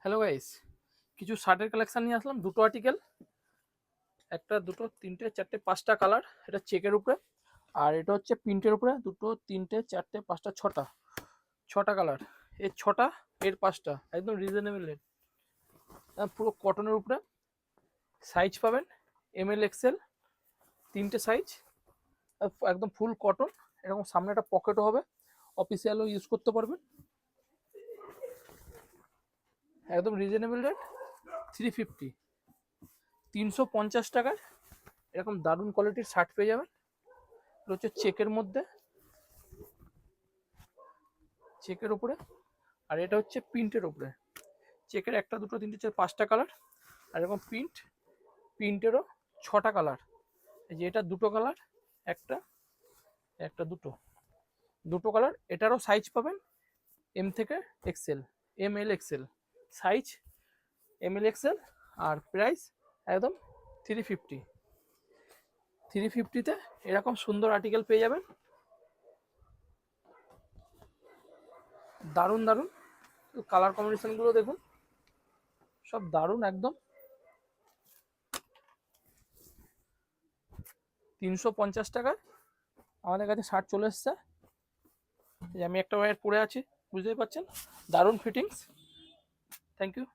Hello guys, কিছু শার্টের collection নিয়ে আসলাম। দুটো আর্টিকেল, একটা দুটো তিনটে চারটে পাঁচটা কালার। এটা চেকের উপরে, আর এটা হচ্ছে প্রিন্টের উপরে। দুটো তিনটে চারটে পাঁচটা ছটা, ছটা কালার। এর ছটা, এর পাঁচটা, একদম রিজনেবল রেট। পুরো কটনের উপরে। সাইজ পাবেন ML XL, তিনটে সাইজ, একদম ফুল কটন। এরকম সামনে একটা পকেটও হবে, অফিসিয়ালও ইউজ করতে পারবেন। একদম রিজনেবল রেট, 350, 350 টাকায় এরকম দারুণ কোয়ালিটির শার্ট পেয়ে যাবেন। এটা হচ্ছে চেকের মধ্যে, চেকের উপরে। আর এটা হচ্ছে প্রিন্টের উপরে। চেকের একটা দুটো তিনটে চার পাঁচটা কালার, আর এরকম প্রিন্টেরও ছটা কালার। এই যে এটা দুটো কালার, একটা একটা দুটো, দুটো কালার। এটারও সাইজ পাবেন M থেকে XL, ML XL size, ML XL। আর প্রাইস একদম 350, 350-তে এরকম সুন্দর আর্টিকেল পেয়ে যাবেন। দারুণ দারুণ কালার কম্বিনেশনগুলো দেখুন, সব দারুণ একদম। 350 টাকায় আমাদের কাছে শার্ট চলে এসছে। আমি একটা ওয়্যার পরে আছি, বুঝতেই পারছেন, দারুণ ফিটিংস। Thank you.